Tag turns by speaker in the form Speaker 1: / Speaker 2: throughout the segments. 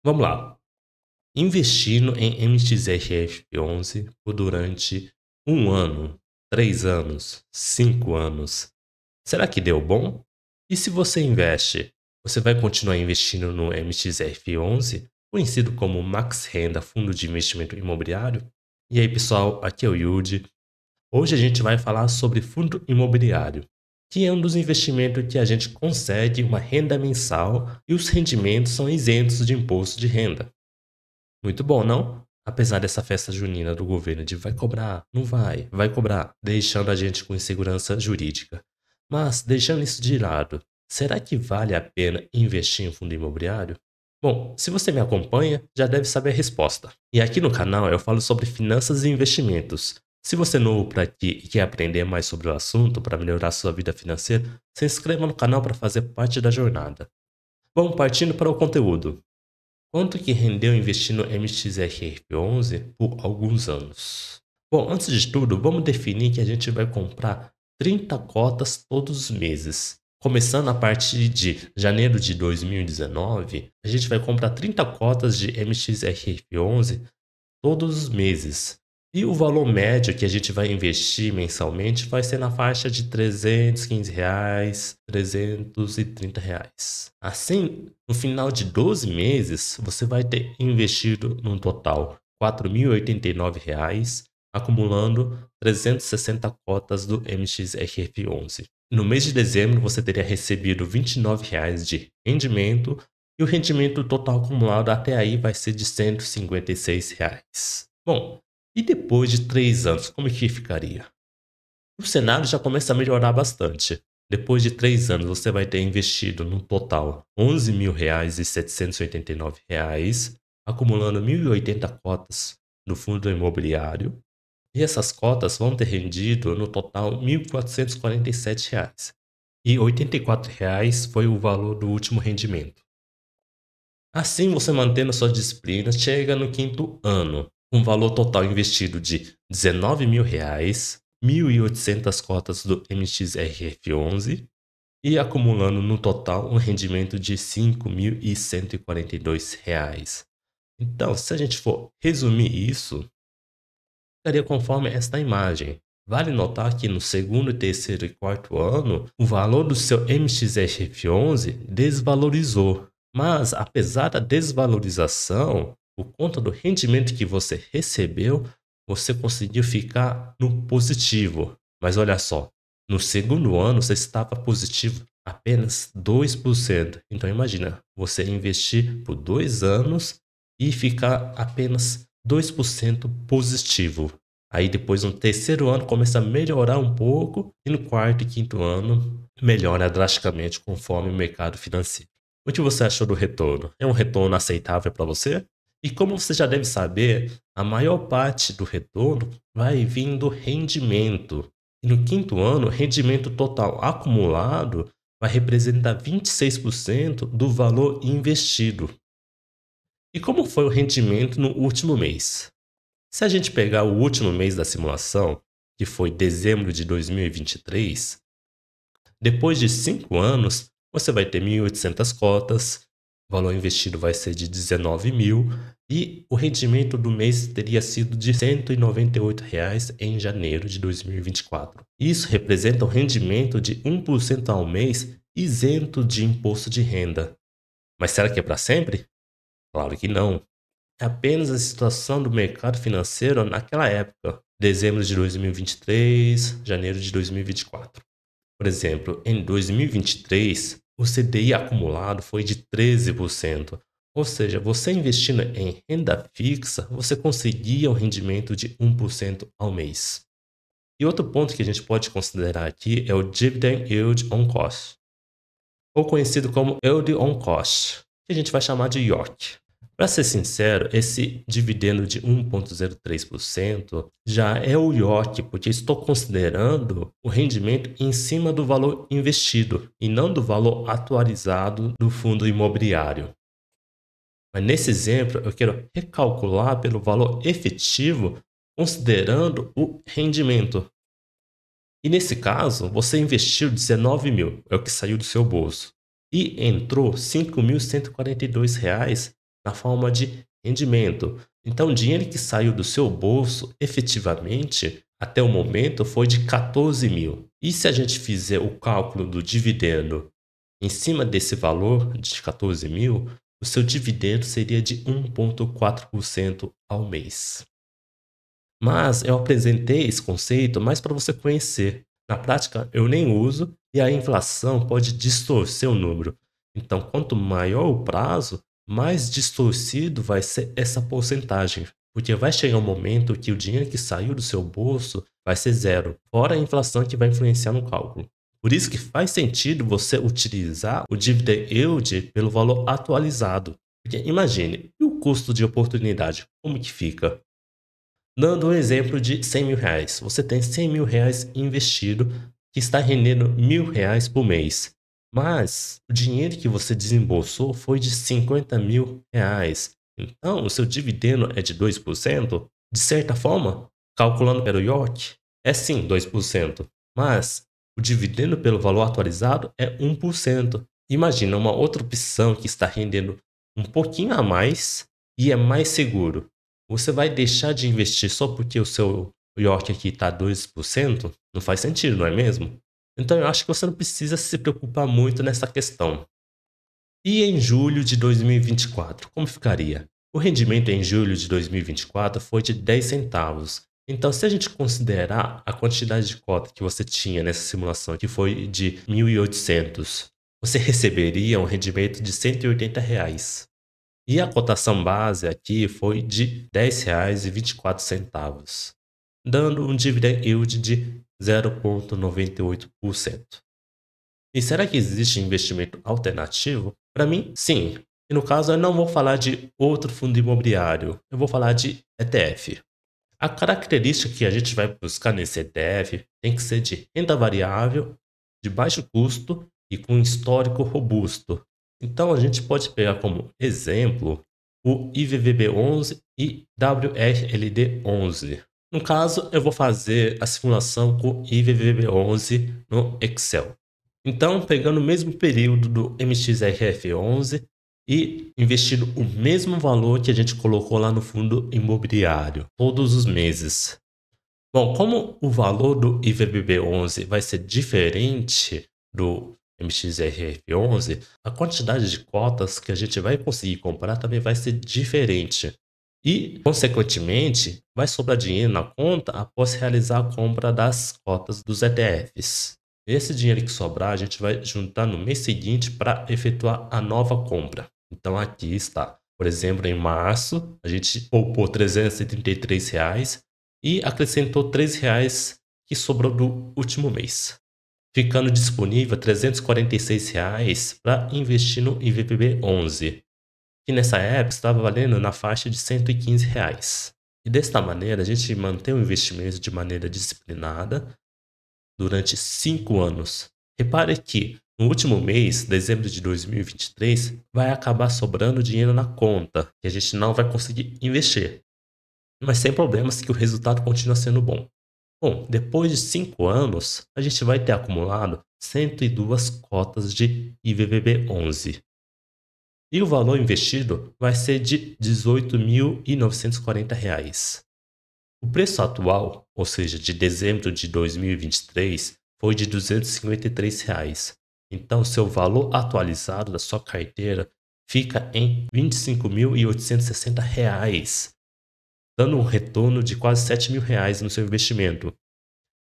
Speaker 1: Vamos lá. Investindo em MXRF11 por durante 1 ano, 3 anos, 5 anos. Será que deu bom? E se você investe, você vai continuar investindo no MXRF11, conhecido como Max Renda Fundo de Investimento Imobiliário? E aí, pessoal, aqui é o Yudi. Hoje a gente vai falar sobre fundo imobiliário, que é um dos investimentos que a gente consegue uma renda mensal e os rendimentos são isentos de imposto de renda. Muito bom, não? Apesar dessa festa junina do governo de vai cobrar, não vai, vai cobrar, deixando a gente com insegurança jurídica. Mas, deixando isso de lado, será que vale a pena investir em fundo imobiliário? Bom, se você me acompanha, já deve saber a resposta. E aqui no canal eu falo sobre finanças e investimentos. Se você é novo por aqui e quer aprender mais sobre o assunto para melhorar sua vida financeira, se inscreva no canal para fazer parte da jornada. Bom, partindo para o conteúdo. Quanto que rendeu investir no MXRF11 por alguns anos? Bom, antes de tudo, vamos definir que a gente vai comprar 30 cotas todos os meses. Começando a partir de janeiro de 2019, a gente vai comprar 30 cotas de MXRF11 todos os meses. E o valor médio que a gente vai investir mensalmente vai ser na faixa de R$ 315, R$ 330. Assim, no final de 12 meses, você vai ter investido no total R$ 4.089, acumulando 360 cotas do MXRF11. No mês de dezembro, você teria recebido R$ 29 de rendimento e o rendimento total acumulado até aí vai ser de R$ 156. Bom, e depois de 3 anos, como que ficaria? O cenário já começa a melhorar bastante. Depois de 3 anos, você vai ter investido no total R$ 11.789, acumulando 1.080 cotas no fundo imobiliário. E essas cotas vão ter rendido no total R$ 1.447. E R$ 84 foi o valor do último rendimento. Assim, você mantendo suas disciplinas, chega no quinto ano, com um valor total investido de R$ 19.000, 1.800 cotas do MXRF11 e acumulando no total um rendimento de R$ 5.142. Então, se a gente for resumir isso, ficaria conforme esta imagem. Vale notar que no segundo, terceiro e quarto ano, o valor do seu MXRF11 desvalorizou. Mas, apesar da desvalorização, por conta do rendimento que você recebeu, você conseguiu ficar no positivo. Mas olha só, no segundo ano você estava positivo apenas 2%. Então imagina, você investir por 2 anos e ficar apenas 2% positivo. Aí depois no terceiro ano começa a melhorar um pouco e no quarto e quinto ano melhora drasticamente conforme o mercado financeiro. O que você achou do retorno? É um retorno aceitável para você? E como você já deve saber, a maior parte do retorno vai vir do rendimento. E no quinto ano, o rendimento total acumulado vai representar 26% do valor investido. E como foi o rendimento no último mês? Se a gente pegar o último mês da simulação, que foi dezembro de 2023, depois de 5 anos, você vai ter 1.800 cotas, o valor investido vai ser de 19 mil e o rendimento do mês teria sido de R$ 198 em janeiro de 2024. Isso representa um rendimento de 1% ao mês isento de imposto de renda. Mas será que é para sempre? Claro que não. É apenas a situação do mercado financeiro naquela época, dezembro de 2023, janeiro de 2024. Por exemplo, em 2023, o CDI acumulado foi de 13%. Ou seja, você investindo em renda fixa, você conseguia um rendimento de 1% ao mês. E outro ponto que a gente pode considerar aqui é o Dividend Yield on Cost, ou conhecido como Yield on Cost, que a gente vai chamar de YORC. Para ser sincero, esse dividendo de 1,03% já é o IOC, porque estou considerando o rendimento em cima do valor investido e não do valor atualizado do fundo imobiliário. Mas nesse exemplo, eu quero recalcular pelo valor efetivo, considerando o rendimento. E nesse caso, você investiu 19 mil, é o que saiu do seu bolso, e entrou R$ 5.142 na forma de rendimento. Então, o dinheiro que saiu do seu bolso, efetivamente, até o momento, foi de 14 mil. E se a gente fizer o cálculo do dividendo em cima desse valor de 14 mil, o seu dividendo seria de 1,4% ao mês. Mas eu apresentei esse conceito mais para você conhecer. Na prática, eu nem uso e a inflação pode distorcer o número. Então, quanto maior o prazo, mais distorcido vai ser essa porcentagem. Porque vai chegar um momento que o dinheiro que saiu do seu bolso vai ser zero, fora a inflação que vai influenciar no cálculo. Por isso que faz sentido você utilizar o dividend yield pelo valor atualizado. Porque imagine, e o custo de oportunidade, como que fica? Dando um exemplo de 100 mil reais. Você tem 100 mil reais investido que está rendendo R$ 1.000 por mês. Mas o dinheiro que você desembolsou foi de 50 mil reais. Então, o seu dividendo é de 2%. De certa forma, calculando pelo York, é sim 2%. Mas o dividendo pelo valor atualizado é 1%. Imagina uma outra opção que está rendendo um pouquinho a mais e é mais seguro. Você vai deixar de investir só porque o seu York aqui está 2%? Não faz sentido, não é mesmo? Então eu acho que você não precisa se preocupar muito nessa questão. E em julho de 2024, como ficaria? O rendimento em julho de 2024 foi de 10 centavos. Então, se a gente considerar a quantidade de cota que você tinha nessa simulação, que foi de 1.800, você receberia um rendimento de R$ 180 reais. E a cotação base aqui foi de R$ 10,24, dando um dividend yield de 0,98%. E será que existe investimento alternativo? Para mim, sim. E no caso, eu não vou falar de outro fundo imobiliário, eu vou falar de ETF. A característica que a gente vai buscar nesse ETF tem que ser de renda variável, de baixo custo e com histórico robusto. Então a gente pode pegar como exemplo o IVVB11 e WRLD11. No caso, eu vou fazer a simulação com IVVB11 no Excel. Então, pegando o mesmo período do MXRF11 e investindo o mesmo valor que a gente colocou lá no fundo imobiliário, todos os meses. Bom, como o valor do IVBB11 vai ser diferente do MXRF11, a quantidade de cotas que a gente vai conseguir comprar também vai ser diferente. E, consequentemente, vai sobrar dinheiro na conta após realizar a compra das cotas dos ETFs. Esse dinheiro que sobrar, a gente vai juntar no mês seguinte para efetuar a nova compra. Então, aqui está. Por exemplo, em março, a gente poupou R$ 333 reais e acrescentou R$ 3 reais que sobrou do último mês, ficando disponível R$ 346 reais para investir no IVPB11, que nessa época estava valendo na faixa de R$ 115 reais. E desta maneira, a gente mantém o investimento de maneira disciplinada durante 5 anos. Repare que no último mês, dezembro de 2023, vai acabar sobrando dinheiro na conta, que a gente não vai conseguir investir. Mas sem problemas que o resultado continua sendo bom. Bom, depois de 5 anos, a gente vai ter acumulado 102 cotas de IVVB11. E o valor investido vai ser de R$ 18.940. O preço atual, ou seja, de dezembro de 2023, foi de R$ 253 reais. Então, seu valor atualizado da sua carteira fica em R$ 25.860 reais, dando um retorno de quase R$ 7 mil reais no seu investimento.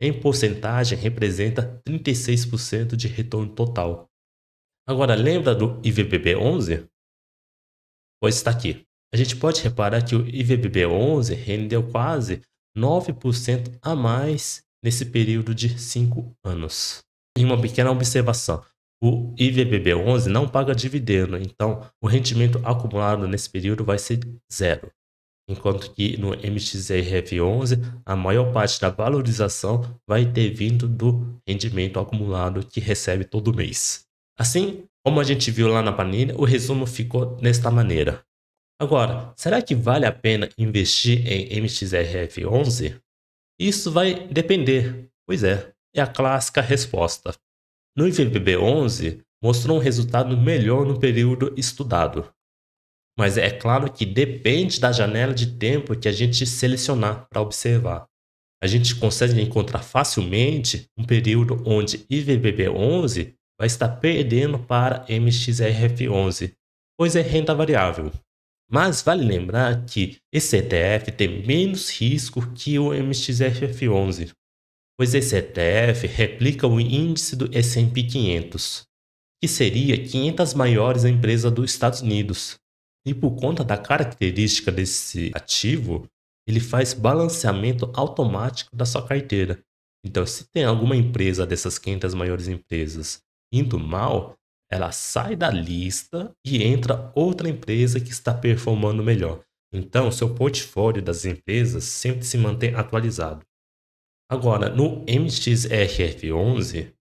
Speaker 1: Em porcentagem, representa 36% de retorno total. Agora, lembra do IVBB11? Pois está aqui. A gente pode reparar que o IVBB11 rendeu quase 9% a mais nesse período de 5 anos. E uma pequena observação, o IVBB11 não paga dividendo, então o rendimento acumulado nesse período vai ser zero. Enquanto que no MXRF11, a maior parte da valorização vai ter vindo do rendimento acumulado que recebe todo mês. Assim, como a gente viu lá na planilha, o resumo ficou desta maneira. Agora, será que vale a pena investir em MXRF11? Isso vai depender. Pois é a clássica resposta. No IVBB11, mostrou um resultado melhor no período estudado. Mas é claro que depende da janela de tempo que a gente selecionar para observar. A gente consegue encontrar facilmente um período onde IVBB11 vai estar perdendo para MXRF11, pois é renda variável. Mas vale lembrar que esse ETF tem menos risco que o MXRF11, pois esse ETF replica o índice do S&P 500, que seria 500 maiores empresas dos Estados Unidos. E por conta da característica desse ativo, ele faz balanceamento automático da sua carteira. Então, se tem alguma empresa dessas 500 maiores empresas indo mal, ela sai da lista e entra outra empresa que está performando melhor. Então, seu portfólio das empresas sempre se mantém atualizado. Agora, no MXRF11,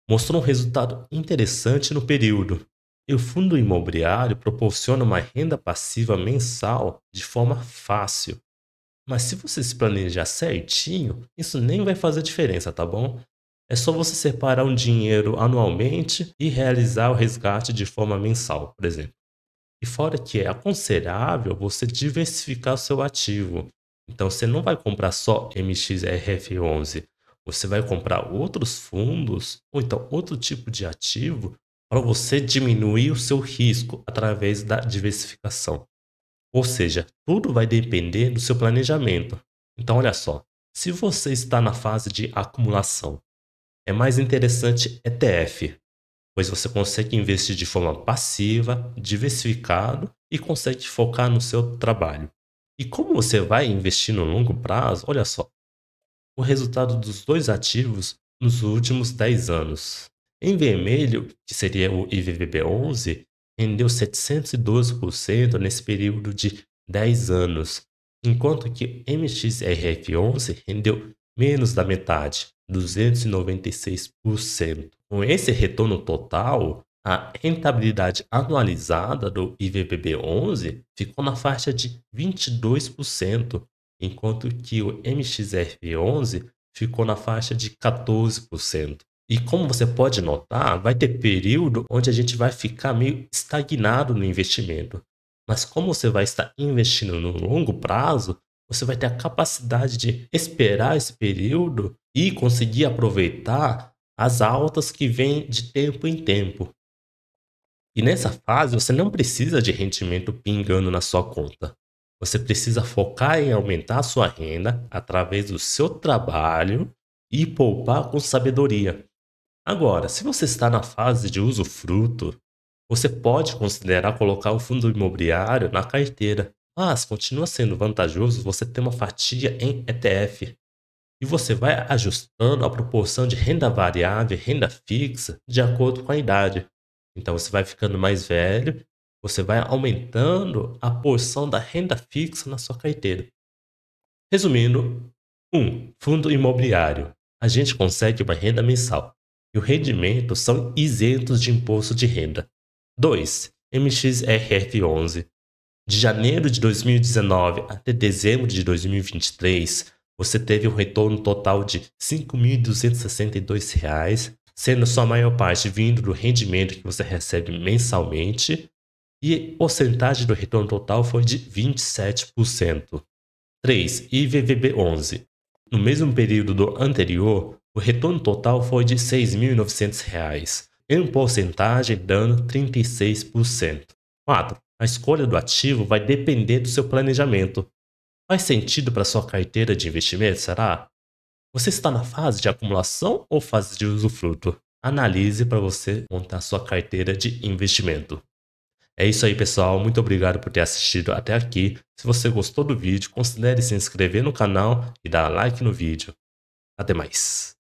Speaker 1: mostrou um resultado interessante no período. E o fundo imobiliário proporciona uma renda passiva mensal de forma fácil. Mas se você se planejar certinho, isso nem vai fazer diferença, tá bom? É só você separar um dinheiro anualmente e realizar o resgate de forma mensal, por exemplo. E fora que é aconselhável você diversificar o seu ativo. Então você não vai comprar só MXRF11, você vai comprar outros fundos ou então outro tipo de ativo para você diminuir o seu risco através da diversificação. Ou seja, tudo vai depender do seu planejamento. Então olha só, se você está na fase de acumulação, é mais interessante ETF, pois você consegue investir de forma passiva, diversificado e consegue focar no seu trabalho. E como você vai investir no longo prazo, olha só, o resultado dos dois ativos nos últimos 10 anos. Em vermelho, que seria o IVVB11, rendeu 712% nesse período de 10 anos, enquanto que MXRF11 rendeu menos da metade, 296%. Com esse retorno total, a rentabilidade anualizada do IVBB11 ficou na faixa de 22%, enquanto que o MXRF11 ficou na faixa de 14%. E como você pode notar, vai ter período onde a gente vai ficar meio estagnado no investimento. Mas como você vai estar investindo no longo prazo, você vai ter a capacidade de esperar esse período e conseguir aproveitar as altas que vêm de tempo em tempo. E nessa fase você não precisa de rendimento pingando na sua conta. Você precisa focar em aumentar a sua renda através do seu trabalho e poupar com sabedoria. Agora, se você está na fase de usufruto, você pode considerar colocar o fundo imobiliário na carteira, mas continua sendo vantajoso você ter uma fatia em ETF. E você vai ajustando a proporção de renda variável e renda fixa de acordo com a idade. Então você vai ficando mais velho, você vai aumentando a porção da renda fixa na sua carteira. Resumindo, 1. Fundo imobiliário. A gente consegue uma renda mensal e o rendimento são isentos de imposto de renda. 2. MXRF11. De janeiro de 2019 até dezembro de 2023, você teve um retorno total de R$ 5.262, sendo sua maior parte vindo do rendimento que você recebe mensalmente, e a porcentagem do retorno total foi de 27%. 3. IVVB11. No mesmo período do anterior, o retorno total foi de R$ 6.900, em porcentagem dando 36%. 4. A escolha do ativo vai depender do seu planejamento. Faz sentido para sua carteira de investimento, será? Você está na fase de acumulação ou fase de usufruto? Analise para você montar sua carteira de investimento. É isso aí, pessoal. Muito obrigado por ter assistido até aqui. Se você gostou do vídeo, considere se inscrever no canal e dar like no vídeo. Até mais.